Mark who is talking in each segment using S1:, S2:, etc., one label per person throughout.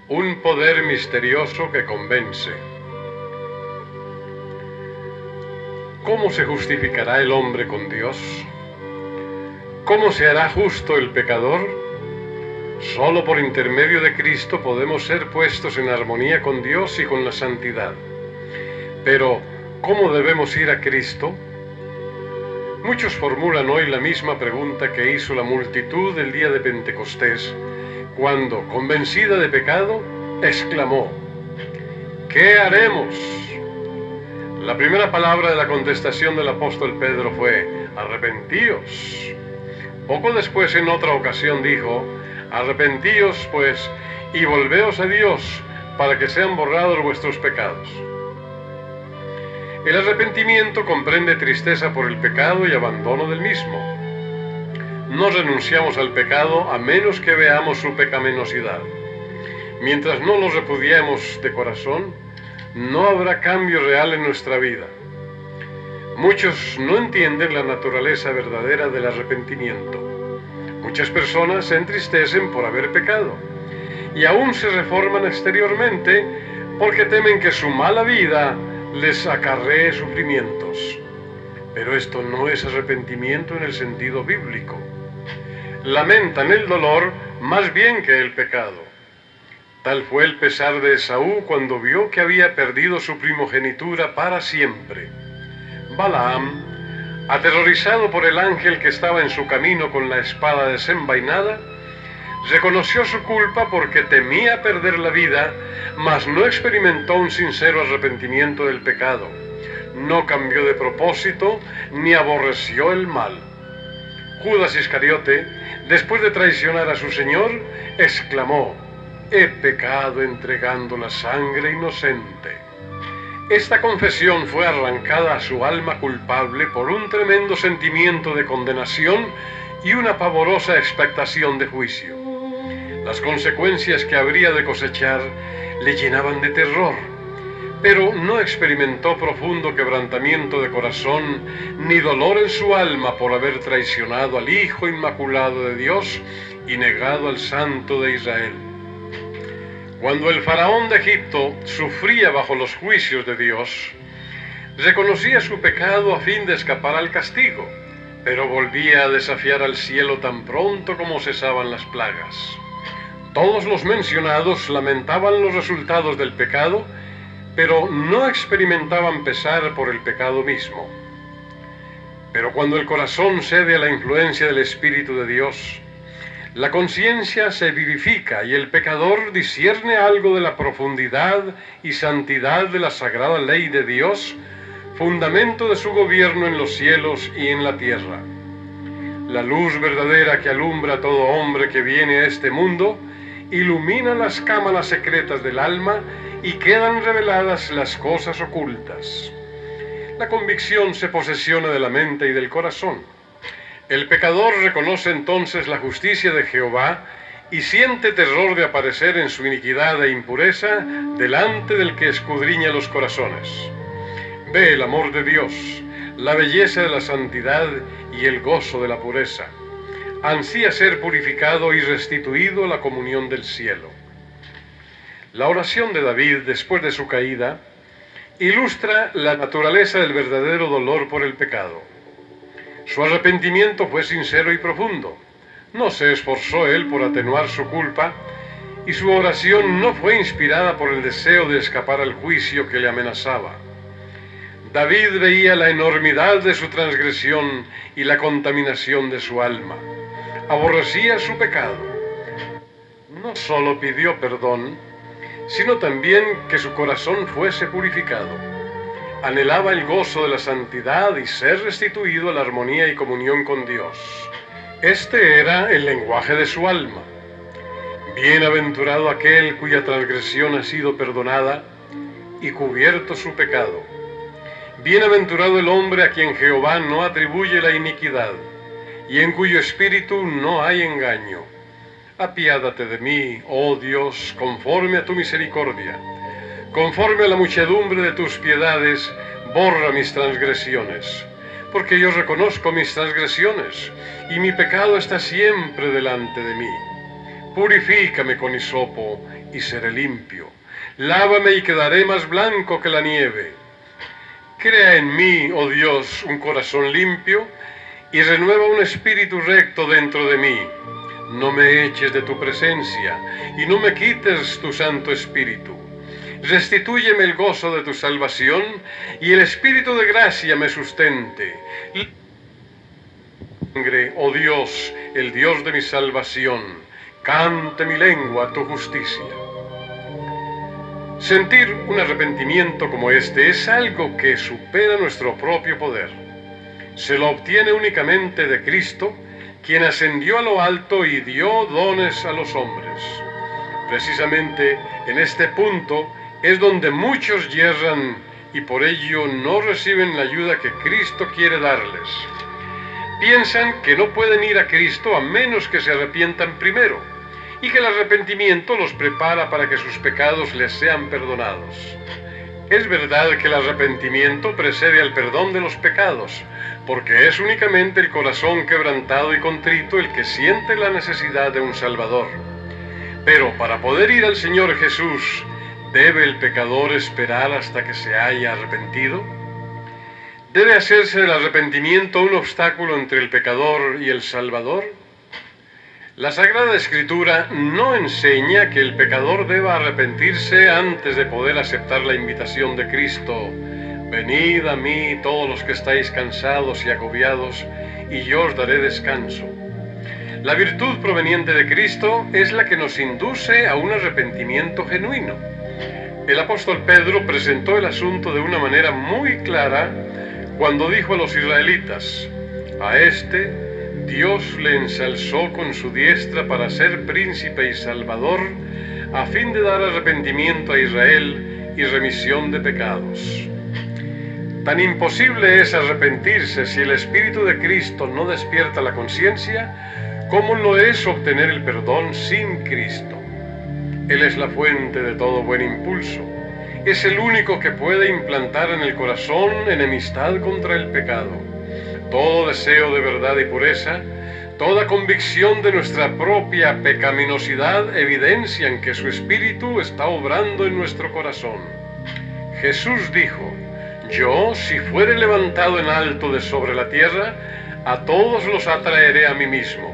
S1: Un poder misterioso que convence. ¿Cómo se justificará el hombre con Dios? ¿Cómo se hará justo el pecador? Solo por intermedio de Cristo podemos ser puestos en armonía con Dios y con la santidad. Pero, ¿cómo debemos ir a Cristo? Muchos formulan hoy la misma pregunta que hizo la multitud el día de Pentecostés, cuando, convencida de pecado, exclamó: ¿qué haremos? La primera palabra de la contestación del apóstol Pedro fue: arrepentíos. Poco después, en otra ocasión, dijo: arrepentíos, pues, y volveos a Dios, para que sean borrados vuestros pecados. El arrepentimiento comprende tristeza por el pecado y abandono del mismo. No renunciamos al pecado a menos que veamos su pecaminosidad. Mientras no lo repudiemos de corazón, no habrá cambio real en nuestra vida. Muchos no entienden la naturaleza verdadera del arrepentimiento. Muchas personas se entristecen por haber pecado y aún se reforman exteriormente porque temen que su mala vida les acarree sufrimientos. Pero esto no es arrepentimiento en el sentido bíblico. Lamentan el dolor más bien que el pecado. Tal fue el pesar de Esaú cuando vio que había perdido su primogenitura para siempre. Balaam, aterrorizado por el ángel que estaba en su camino con la espada desenvainada, reconoció su culpa porque temía perder la vida, mas no experimentó un sincero arrepentimiento del pecado. No cambió de propósito ni aborreció el mal. Judas Iscariote, después de traicionar a su Señor, exclamó: he pecado entregando la sangre inocente. Esta confesión fue arrancada a su alma culpable por un tremendo sentimiento de condenación y una pavorosa expectación de juicio. Las consecuencias que habría de cosechar le llenaban de terror, pero no experimentó profundo quebrantamiento de corazón ni dolor en su alma por haber traicionado al Hijo Inmaculado de Dios y negado al Santo de Israel. Cuando el faraón de Egipto sufría bajo los juicios de Dios, reconocía su pecado a fin de escapar al castigo, pero volvía a desafiar al cielo tan pronto como cesaban las plagas. Todos los mencionados lamentaban los resultados del pecado, pero no experimentaban pesar por el pecado mismo. Pero cuando el corazón cede a la influencia del Espíritu de Dios, la conciencia se vivifica y el pecador discierne algo de la profundidad y santidad de la sagrada ley de Dios, fundamento de su gobierno en los cielos y en la tierra. La luz verdadera que alumbra a todo hombre que viene a este mundo ilumina las cámaras secretas del alma y quedan reveladas las cosas ocultas. La convicción se posesiona de la mente y del corazón. El pecador reconoce entonces la justicia de Jehová y siente terror de aparecer en su iniquidad e impureza delante del que escudriña los corazones. Ve el amor de Dios, la belleza de la santidad y el gozo de la pureza. Ansía ser purificado y restituido a la comunión del cielo. La oración de David después de su caída ilustra la naturaleza del verdadero dolor por el pecado. Su arrepentimiento fue sincero y profundo. No se esforzó él por atenuar su culpa y su oración no fue inspirada por el deseo de escapar al juicio que le amenazaba. David veía la enormidad de su transgresión y la contaminación de su alma. Aborrecía su pecado. No solo pidió perdón, sino también que su corazón fuese purificado. Anhelaba el gozo de la santidad y ser restituido a la armonía y comunión con Dios. Este era el lenguaje de su alma. Bienaventurado aquel cuya transgresión ha sido perdonada y cubierto su pecado. Bienaventurado el hombre a quien Jehová no atribuye la iniquidad y en cuyo espíritu no hay engaño. Apiádate de mí, oh Dios, conforme a tu misericordia. Conforme a la muchedumbre de tus piedades, borra mis transgresiones, porque yo reconozco mis transgresiones, y mi pecado está siempre delante de mí. Purifícame con hisopo, y seré limpio. Lávame y quedaré más blanco que la nieve. Crea en mí, oh Dios, un corazón limpio y renueva un espíritu recto dentro de mí. No me eches de tu presencia y no me quites tu Santo Espíritu. Restitúyeme el gozo de tu salvación y el espíritu de gracia me sustente. Oh Dios, el Dios de mi salvación, cante mi lengua tu justicia. Sentir un arrepentimiento como este es algo que supera nuestro propio poder. Se lo obtiene únicamente de Cristo, quien ascendió a lo alto y dio dones a los hombres. Precisamente en este punto es donde muchos yerran y por ello no reciben la ayuda que Cristo quiere darles. Piensan que no pueden ir a Cristo a menos que se arrepientan primero, y que el arrepentimiento los prepara para que sus pecados les sean perdonados. Es verdad que el arrepentimiento precede al perdón de los pecados, porque es únicamente el corazón quebrantado y contrito el que siente la necesidad de un Salvador. Pero para poder ir al Señor Jesús, ¿debe el pecador esperar hasta que se haya arrepentido? ¿Debe hacerse del arrepentimiento un obstáculo entre el pecador y el Salvador? La Sagrada Escritura no enseña que el pecador deba arrepentirse antes de poder aceptar la invitación de Cristo. Venid a mí todos los que estáis cansados y agobiados, y yo os daré descanso. La virtud proveniente de Cristo es la que nos induce a un arrepentimiento genuino. El apóstol Pedro presentó el asunto de una manera muy clara cuando dijo a los israelitas: a este Dios le ensalzó con su diestra para ser príncipe y salvador, a fin de dar arrepentimiento a Israel y remisión de pecados. Tan imposible es arrepentirse si el Espíritu de Cristo no despierta la conciencia, como lo es obtener el perdón sin Cristo. Él es la fuente de todo buen impulso. Es el único que puede implantar en el corazón enemistad contra el pecado. Todo deseo de verdad y pureza, toda convicción de nuestra propia pecaminosidad evidencian que su Espíritu está obrando en nuestro corazón. Jesús dijo: yo, si fuere levantado en alto de sobre la tierra, a todos los atraeré a mí mismo.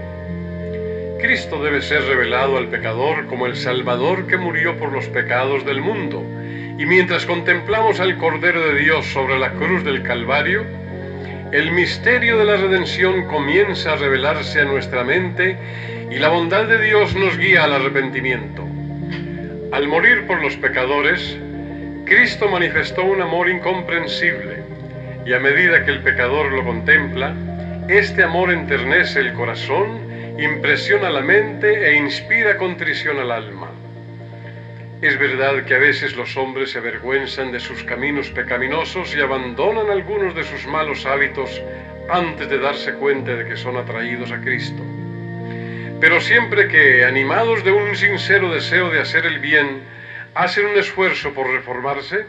S1: Cristo debe ser revelado al pecador como el Salvador que murió por los pecados del mundo, y mientras contemplamos al Cordero de Dios sobre la cruz del Calvario, el misterio de la redención comienza a revelarse a nuestra mente y la bondad de Dios nos guía al arrepentimiento. Al morir por los pecadores, Cristo manifestó un amor incomprensible, y a medida que el pecador lo contempla, este amor enternece el corazón, impresiona la mente e inspira contrición al alma. Es verdad que a veces los hombres se avergüenzan de sus caminos pecaminosos y abandonan algunos de sus malos hábitos antes de darse cuenta de que son atraídos a Cristo. Pero siempre que, animados de un sincero deseo de hacer el bien, hacen un esfuerzo por reformarse,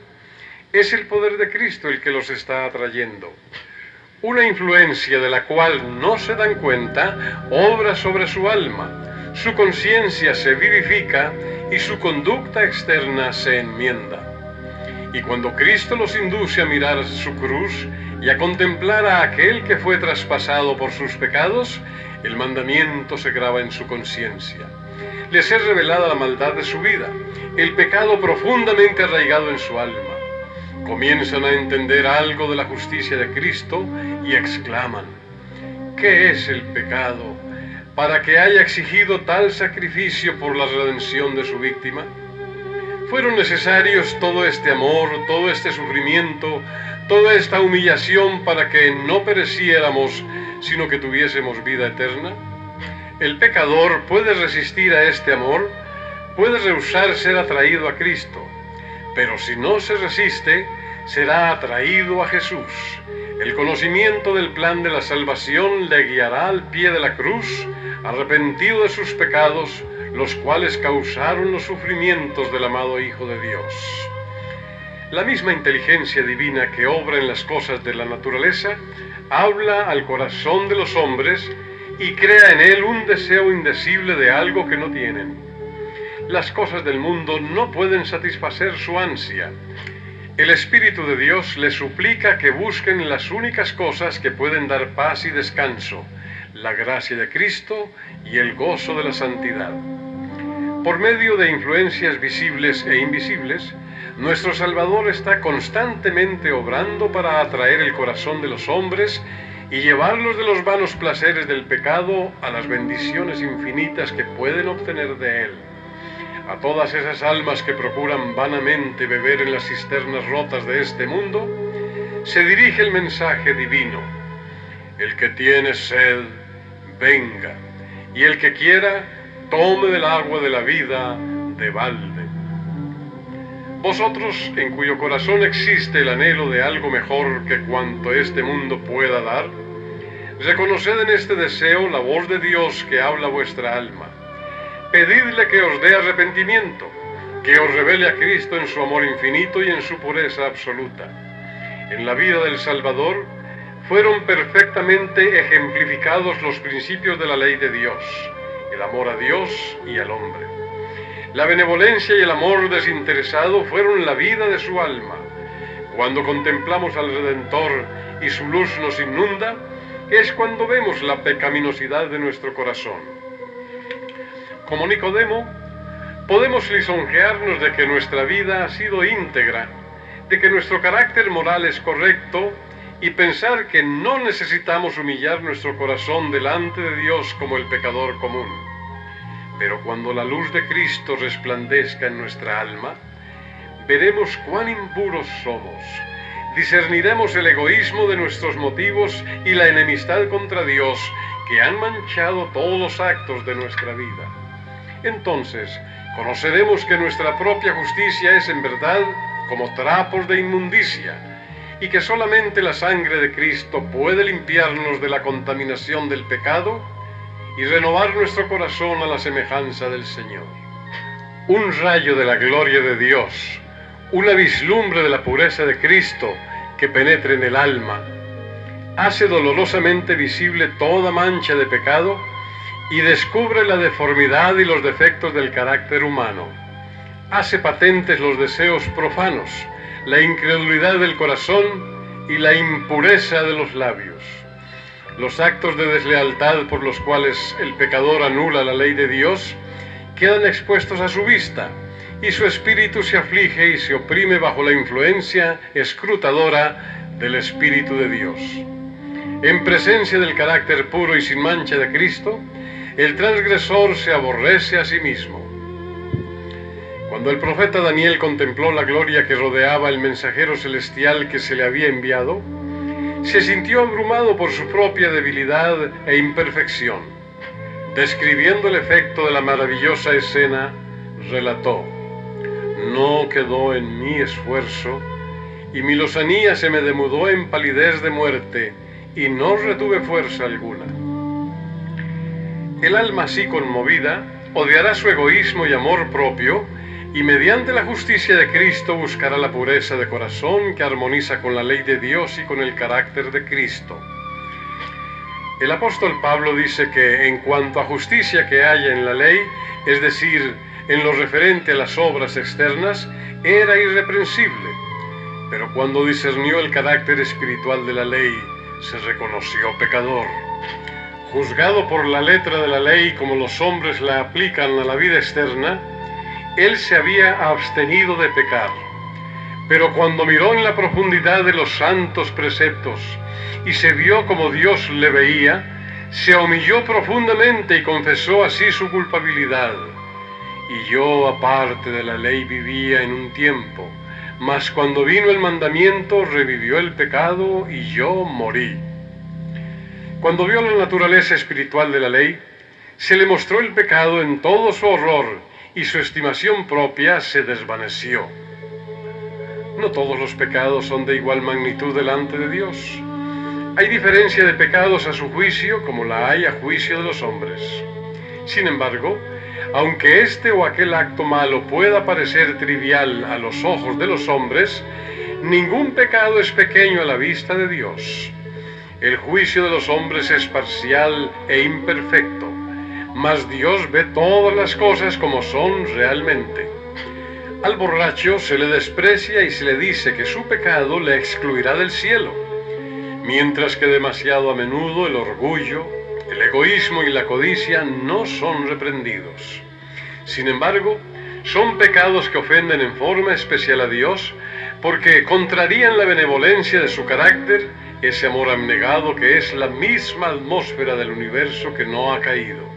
S1: es el poder de Cristo el que los está atrayendo. Una influencia de la cual no se dan cuenta obra sobre su alma, su conciencia se vivifica y su conducta externa se enmienda. Y cuando Cristo los induce a mirar su cruz y a contemplar a aquel que fue traspasado por sus pecados, el mandamiento se graba en su conciencia. Les es revelada la maldad de su vida, el pecado profundamente arraigado en su alma. Comienzan a entender algo de la justicia de Cristo y exclaman: ¿qué es el pecado para que haya exigido tal sacrificio por la redención de su víctima? ¿Fueron necesarios todo este amor, todo este sufrimiento, toda esta humillación para que no pereciéramos, sino que tuviésemos vida eterna? El pecador puede resistir a este amor, puede rehusar ser atraído a Cristo, pero si no se resiste, será atraído a Jesús. El conocimiento del plan de la salvación le guiará al pie de la cruz, arrepentido de sus pecados, los cuales causaron los sufrimientos del amado Hijo de Dios. La misma inteligencia divina que obra en las cosas de la naturaleza, habla al corazón de los hombres y crea en él un deseo indecible de algo que no tienen. las cosas del mundo no pueden satisfacer su ansia. El Espíritu de Dios les suplica que busquen las únicas cosas que pueden dar paz y descanso, la gracia de Cristo y el gozo de la santidad. Por medio de influencias visibles e invisibles, nuestro Salvador está constantemente obrando para atraer el corazón de los hombres y llevarlos de los vanos placeres del pecado a las bendiciones infinitas que pueden obtener de él. A todas esas almas que procuran vanamente beber en las cisternas rotas de este mundo, se dirige el mensaje divino: el que tiene sed, venga, y el que quiera, tome del agua de la vida de balde. Vosotros, en cuyo corazón existe el anhelo de algo mejor que cuanto este mundo pueda dar, reconoced en este deseo la voz de Dios que habla a vuestra alma. Pedidle que os dé arrepentimiento, que os revele a Cristo en su amor infinito y en su pureza absoluta. En la vida del Salvador fueron perfectamente ejemplificados los principios de la ley de Dios, el amor a Dios y al hombre. La benevolencia y el amor desinteresado fueron la vida de su alma. Cuando contemplamos al Redentor y su luz nos inunda, es cuando vemos la pecaminosidad de nuestro corazón. Como Nicodemo, podemos lisonjearnos de que nuestra vida ha sido íntegra, de que nuestro carácter moral es correcto y pensar que no necesitamos humillar nuestro corazón delante de Dios como el pecador común. Pero cuando la luz de Cristo resplandezca en nuestra alma, veremos cuán impuros somos, discerniremos el egoísmo de nuestros motivos y la enemistad contra Dios que han manchado todos los actos de nuestra vida. Entonces, conoceremos que nuestra propia justicia es en verdad como trapos de inmundicia, y que solamente la sangre de Cristo puede limpiarnos de la contaminación del pecado y renovar nuestro corazón a la semejanza del Señor. Un rayo de la gloria de Dios, una vislumbre de la pureza de Cristo que penetre en el alma, hace dolorosamente visible toda mancha de pecado y descubre la deformidad y los defectos del carácter humano. Hace patentes los deseos profanos, la incredulidad del corazón y la impureza de los labios. Los actos de deslealtad por los cuales el pecador anula la ley de Dios quedan expuestos a su vista, y su espíritu se aflige y se oprime bajo la influencia escrutadora del Espíritu de Dios. En presencia del carácter puro y sin mancha de Cristo, el transgresor se aborrece a sí mismo. Cuando el profeta Daniel contempló la gloria que rodeaba el mensajero celestial que se le había enviado, se sintió abrumado por su propia debilidad e imperfección. Describiendo el efecto de la maravillosa escena, relató: «No quedó en mí esfuerzo, y mi lozanía se me demudó en palidez de muerte, y no retuve fuerza alguna». El alma así conmovida odiará su egoísmo y amor propio, y mediante la justicia de Cristo buscará la pureza de corazón que armoniza con la ley de Dios y con el carácter de Cristo. El apóstol Pablo dice que en cuanto a justicia que haya en la ley, es decir, en lo referente a las obras externas, era irreprensible, pero cuando discernió el carácter espiritual de la ley, se reconoció pecador. Juzgado por la letra de la ley como los hombres la aplican a la vida externa, él se había abstenido de pecar. Pero cuando miró en la profundidad de los santos preceptos y se vio como Dios le veía, se humilló profundamente y confesó así su culpabilidad. Y yo, aparte de la ley, vivía en un tiempo, mas cuando vino el mandamiento, revivió el pecado y yo morí. Cuando vio la naturaleza espiritual de la ley, se le mostró el pecado en todo su horror y su estimación propia se desvaneció. No todos los pecados son de igual magnitud delante de Dios. Hay diferencia de pecados a su juicio como la hay a juicio de los hombres. Sin embargo, aunque este o aquel acto malo pueda parecer trivial a los ojos de los hombres, ningún pecado es pequeño a la vista de Dios. El juicio de los hombres es parcial e imperfecto, mas Dios ve todas las cosas como son realmente. Al borracho se le desprecia y se le dice que su pecado le excluirá del cielo, mientras que demasiado a menudo el orgullo, el egoísmo y la codicia no son reprendidos. Sin embargo, son pecados que ofenden en forma especial a Dios porque contrarían la benevolencia de su carácter, ese amor abnegado que es la misma atmósfera del universo que no ha caído.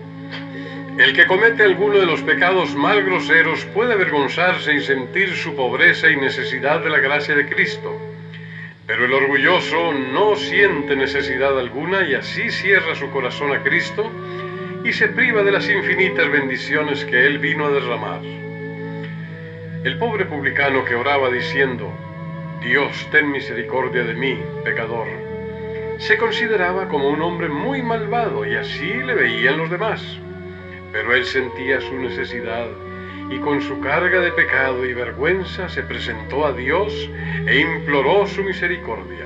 S1: El que comete alguno de los pecados más groseros puede avergonzarse y sentir su pobreza y necesidad de la gracia de Cristo. Pero el orgulloso no siente necesidad alguna y así cierra su corazón a Cristo y se priva de las infinitas bendiciones que Él vino a derramar. El pobre publicano que oraba diciendo: Dios, ten misericordia de mí, pecador, se consideraba como un hombre muy malvado y así le veían los demás. Pero él sentía su necesidad y con su carga de pecado y vergüenza se presentó a Dios e imploró su misericordia.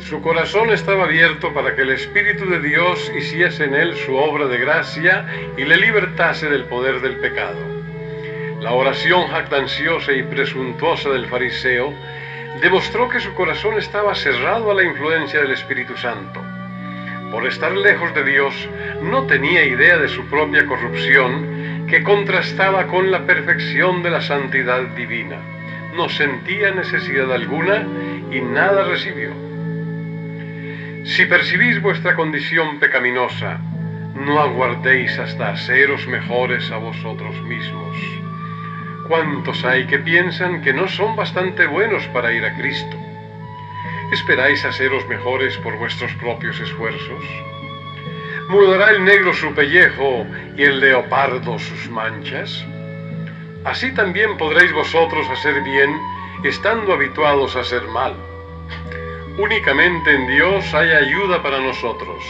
S1: Su corazón estaba abierto para que el Espíritu de Dios hiciese en él su obra de gracia y le libertase del poder del pecado. La oración jactanciosa y presuntuosa del fariseo demostró que su corazón estaba cerrado a la influencia del Espíritu Santo. Por estar lejos de Dios, no tenía idea de su propia corrupción, que contrastaba con la perfección de la santidad divina. No sentía necesidad alguna y nada recibió. Si percibís vuestra condición pecaminosa, no aguardéis hasta haceros mejores a vosotros mismos. ¿Cuántos hay que piensan que no son bastante buenos para ir a Cristo? ¿Esperáis haceros mejores por vuestros propios esfuerzos? ¿Mudará el negro su pellejo y el leopardo sus manchas? Así también podréis vosotros hacer bien, estando habituados a hacer mal. Únicamente en Dios hay ayuda para nosotros.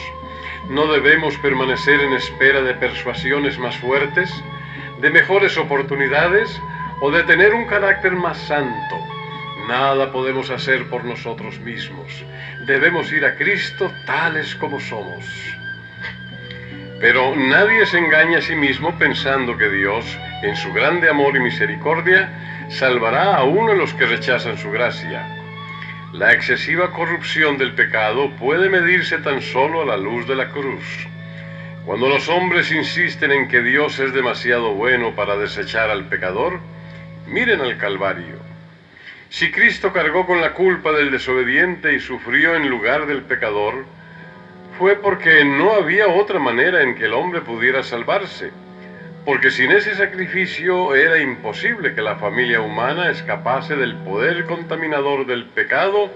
S1: No debemos permanecer en espera de persuasiones más fuertes, de mejores oportunidades o de tener un carácter más santo. Nada podemos hacer por nosotros mismos. Debemos ir a Cristo tales como somos. Pero nadie se engaña a sí mismo pensando que Dios, en su grande amor y misericordia, salvará a uno de los que rechazan su gracia. La excesiva corrupción del pecado puede medirse tan solo a la luz de la cruz. Cuando los hombres insisten en que Dios es demasiado bueno para desechar al pecador, miren al Calvario. Si Cristo cargó con la culpa del desobediente y sufrió en lugar del pecador, fue porque no había otra manera en que el hombre pudiera salvarse, porque sin ese sacrificio era imposible que la familia humana escapase del poder contaminador del pecado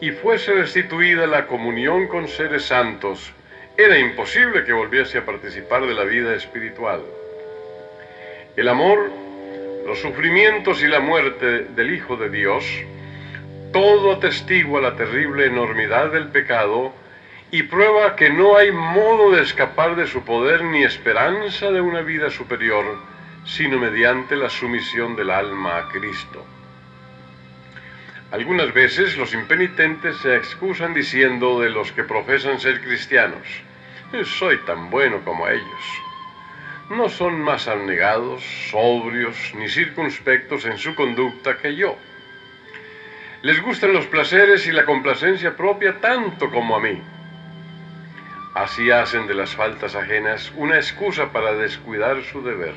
S1: y fuese restituida la comunión con seres santos. Era imposible que volviese a participar de la vida espiritual. El amor, los sufrimientos y la muerte del Hijo de Dios, todo atestigua la terrible enormidad del pecado y prueba que no hay modo de escapar de su poder ni esperanza de una vida superior, sino mediante la sumisión del alma a Cristo. Algunas veces los impenitentes se excusan diciendo de los que profesan ser cristianos: soy tan bueno como ellos. No son más abnegados, sobrios, ni circunspectos en su conducta que yo. Les gustan los placeres y la complacencia propia tanto como a mí. Así hacen de las faltas ajenas una excusa para descuidar su deber.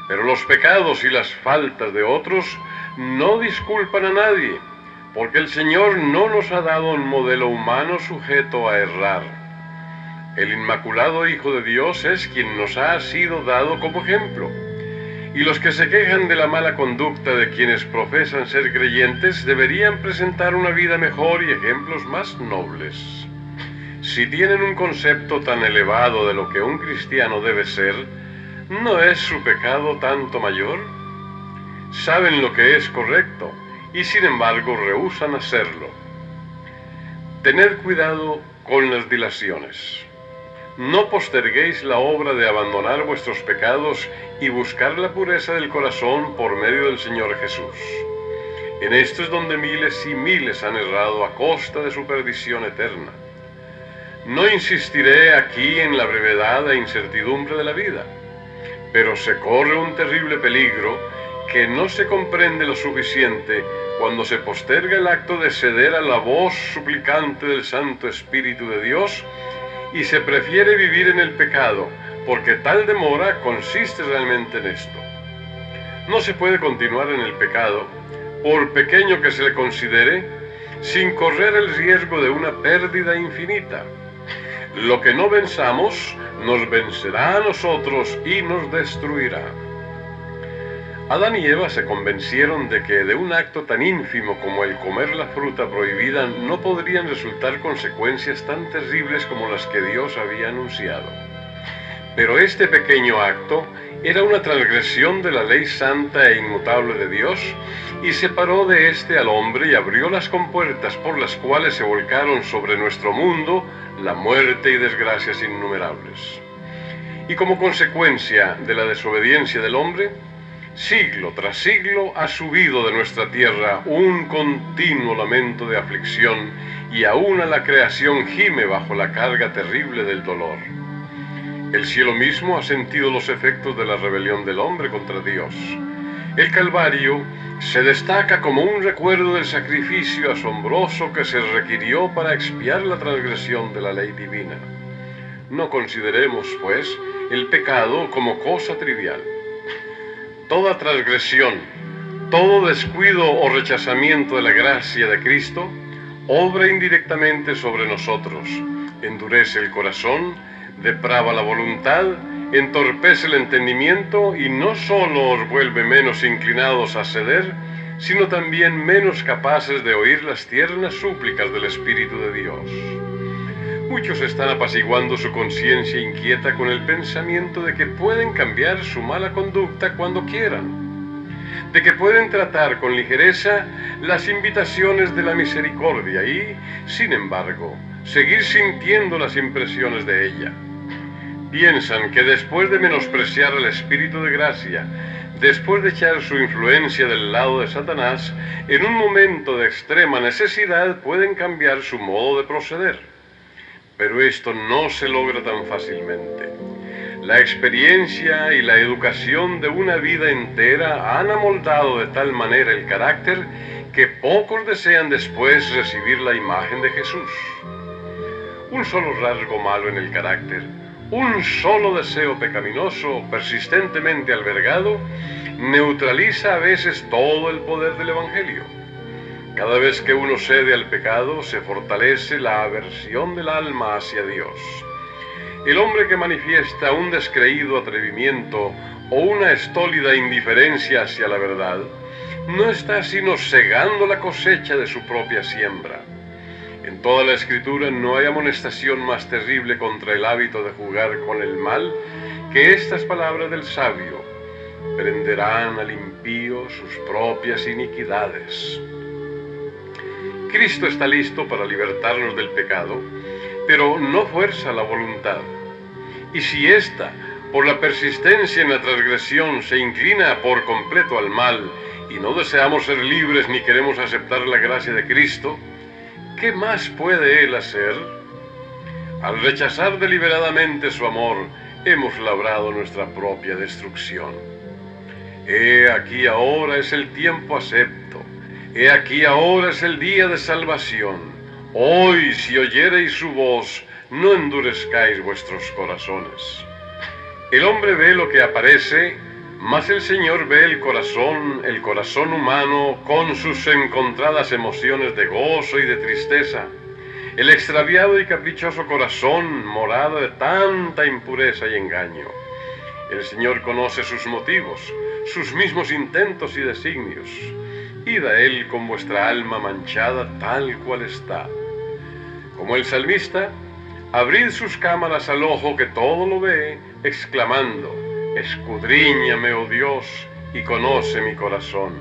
S1: Pero los pecados y las faltas de otros no disculpan a nadie, porque el Señor no nos ha dado un modelo humano sujeto a errar. El Inmaculado Hijo de Dios es quien nos ha sido dado como ejemplo, y los que se quejan de la mala conducta de quienes profesan ser creyentes deberían presentar una vida mejor y ejemplos más nobles. Si tienen un concepto tan elevado de lo que un cristiano debe ser, ¿no es su pecado tanto mayor? Saben lo que es correcto y sin embargo rehúsan hacerlo. Tened cuidado con las dilaciones. No posterguéis la obra de abandonar vuestros pecados y buscar la pureza del corazón por medio del Señor Jesús. En esto es donde miles y miles han errado a costa de su perdición eterna. No insistiré aquí en la brevedad e incertidumbre de la vida, pero se corre un terrible peligro que no se comprende lo suficiente cuando se posterga el acto de ceder a la voz suplicante del Santo Espíritu de Dios y se prefiere vivir en el pecado, porque tal demora consiste realmente en esto. No se puede continuar en el pecado, por pequeño que se le considere, sin correr el riesgo de una pérdida infinita. Lo que no venzamos nos vencerá a nosotros y nos destruirá. Adán y Eva se convencieron de que de un acto tan ínfimo como el comer la fruta prohibida no podrían resultar consecuencias tan terribles como las que Dios había anunciado. Pero este pequeño acto era una transgresión de la ley santa e inmutable de Dios y separó de éste al hombre y abrió las compuertas por las cuales se volcaron sobre nuestro mundo la muerte y desgracias innumerables. Y como consecuencia de la desobediencia del hombre, siglo tras siglo ha subido de nuestra tierra un continuo lamento de aflicción y aún a la creación gime bajo la carga terrible del dolor. El cielo mismo ha sentido los efectos de la rebelión del hombre contra Dios. El Calvario se destaca como un recuerdo del sacrificio asombroso que se requirió para expiar la transgresión de la ley divina. No consideremos, pues, el pecado como cosa trivial. Toda transgresión, todo descuido o rechazamiento de la gracia de Cristo obra indirectamente sobre nosotros, endurece el corazón, deprava la voluntad, entorpece el entendimiento y no solo os vuelve menos inclinados a ceder, sino también menos capaces de oír las tiernas súplicas del Espíritu de Dios. Muchos están apaciguando su conciencia inquieta con el pensamiento de que pueden cambiar su mala conducta cuando quieran, de que pueden tratar con ligereza las invitaciones de la misericordia y, sin embargo, seguir sintiendo las impresiones de ella. Piensan que después de menospreciar el Espíritu de gracia, después de echar su influencia del lado de Satanás, en un momento de extrema necesidad pueden cambiar su modo de proceder. Pero esto no se logra tan fácilmente. La experiencia y la educación de una vida entera han amoldado de tal manera el carácter que pocos desean después recibir la imagen de Jesús. Un solo rasgo malo en el carácter, un solo deseo pecaminoso persistentemente albergado, neutraliza a veces todo el poder del Evangelio. Cada vez que uno cede al pecado, se fortalece la aversión del alma hacia Dios. El hombre que manifiesta un descreído atrevimiento o una estólida indiferencia hacia la verdad, no está sino cegando la cosecha de su propia siembra. En toda la Escritura no hay amonestación más terrible contra el hábito de jugar con el mal que estas palabras del sabio: prenderán al impío sus propias iniquidades. Cristo está listo para libertarnos del pecado, pero no fuerza la voluntad. Y si ésta, por la persistencia en la transgresión, se inclina por completo al mal y no deseamos ser libres ni queremos aceptar la gracia de Cristo, ¿qué más puede Él hacer? Al rechazar deliberadamente su amor, hemos labrado nuestra propia destrucción. He aquí ahora es el tiempo acepto. He aquí ahora es el día de salvación. Hoy, si oyereis su voz, no endurezcáis vuestros corazones. El hombre ve lo que aparece, mas el Señor ve el corazón humano con sus encontradas emociones de gozo y de tristeza. El extraviado y caprichoso corazón, morada de tanta impureza y engaño. El Señor conoce sus motivos, sus mismos intentos y designios. Id a Él con vuestra alma manchada tal cual está. Como el salmista, abrid sus cámaras al ojo que todo lo ve, exclamando: escudriñame, oh Dios, y conoce mi corazón.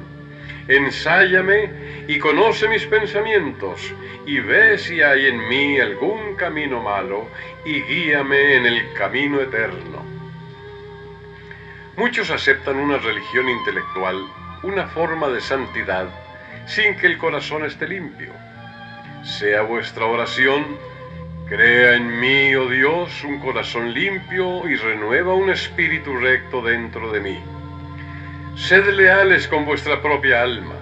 S1: Ensáyame y conoce mis pensamientos, y ve si hay en mí algún camino malo, y guíame en el camino eterno. Muchos aceptan una religión intelectual, una forma de santidad, sin que el corazón esté limpio. Sea vuestra oración: Crea en mí, oh Dios, un corazón limpio y renueva un espíritu recto dentro de mí. Sed leales con vuestra propia alma.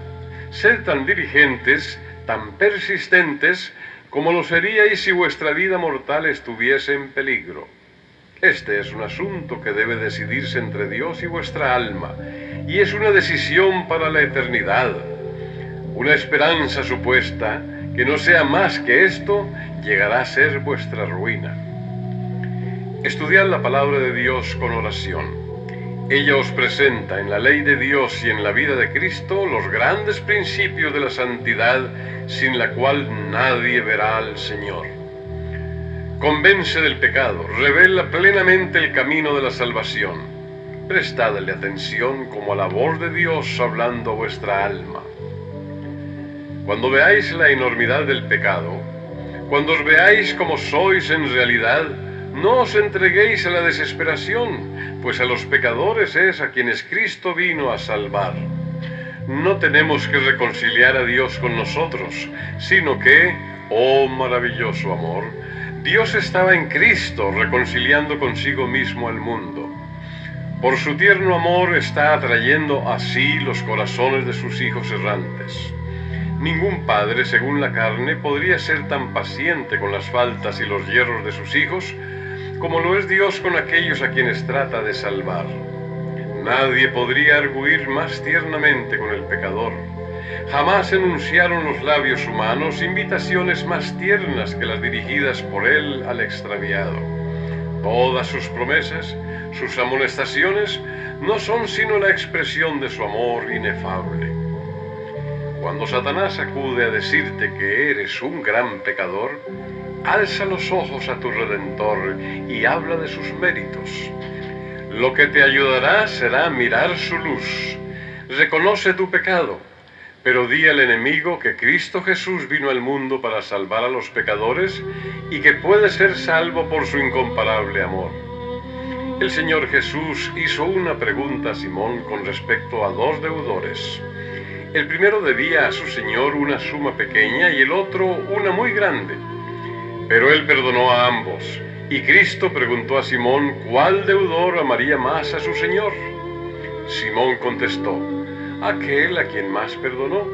S1: Sed tan diligentes, tan persistentes, como lo seríais si vuestra vida mortal estuviese en peligro. Este es un asunto que debe decidirse entre Dios y vuestra alma, y es una decisión para la eternidad. Una esperanza supuesta, que no sea más que esto, llegará a ser vuestra ruina. Estudiad la palabra de Dios con oración. Ella os presenta en la ley de Dios y en la vida de Cristo los grandes principios de la santidad, sin la cual nadie verá al Señor. Convence del pecado, revela plenamente el camino de la salvación. Prestadle atención como a la voz de Dios hablando a vuestra alma. Cuando veáis la enormidad del pecado, cuando os veáis como sois en realidad, no os entreguéis a la desesperación, pues a los pecadores es a quienes Cristo vino a salvar. No tenemos que reconciliar a Dios con nosotros, sino que, oh maravilloso amor, Dios estaba en Cristo reconciliando consigo mismo al mundo. Por su tierno amor está atrayendo así los corazones de sus hijos errantes. Ningún padre, según la carne, podría ser tan paciente con las faltas y los yerros de sus hijos como lo es Dios con aquellos a quienes trata de salvar. Nadie podría arguir más tiernamente con el pecador. Jamás enunciaron los labios humanos invitaciones más tiernas que las dirigidas por él al extraviado. Todas sus promesas, sus amonestaciones, no son sino la expresión de su amor inefable. Cuando Satanás acude a decirte que eres un gran pecador, alza los ojos a tu Redentor y habla de sus méritos. Lo que te ayudará será mirar su luz. Reconoce tu pecado, pero di al enemigo que Cristo Jesús vino al mundo para salvar a los pecadores y que puede ser salvo por su incomparable amor. El Señor Jesús hizo una pregunta a Simón con respecto a dos deudores. El primero debía a su Señor una suma pequeña y el otro una muy grande. Pero él perdonó a ambos, y Cristo preguntó a Simón cuál deudor amaría más a su Señor. Simón contestó, aquel a quien más perdonó.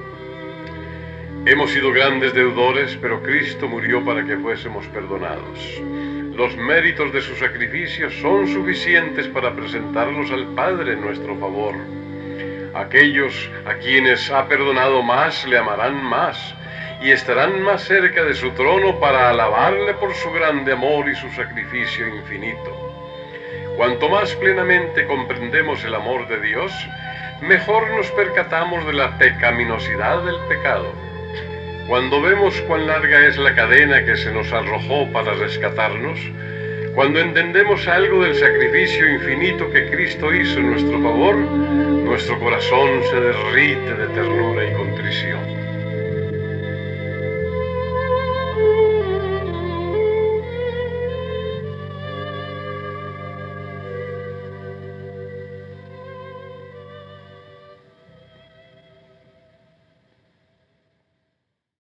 S1: Hemos sido grandes deudores, pero Cristo murió para que fuésemos perdonados. Los méritos de su sacrificio son suficientes para presentarlos al Padre en nuestro favor. Aquellos a quienes ha perdonado más le amarán más, y estarán más cerca de su trono para alabarle por su grande amor y su sacrificio infinito. Cuanto más plenamente comprendemos el amor de Dios, mejor nos percatamos de la pecaminosidad del pecado. Cuando vemos cuán larga es la cadena que se nos arrojó para rescatarnos, cuando entendemos algo del sacrificio infinito que Cristo hizo en nuestro favor, nuestro corazón se derrite de ternura y contrición.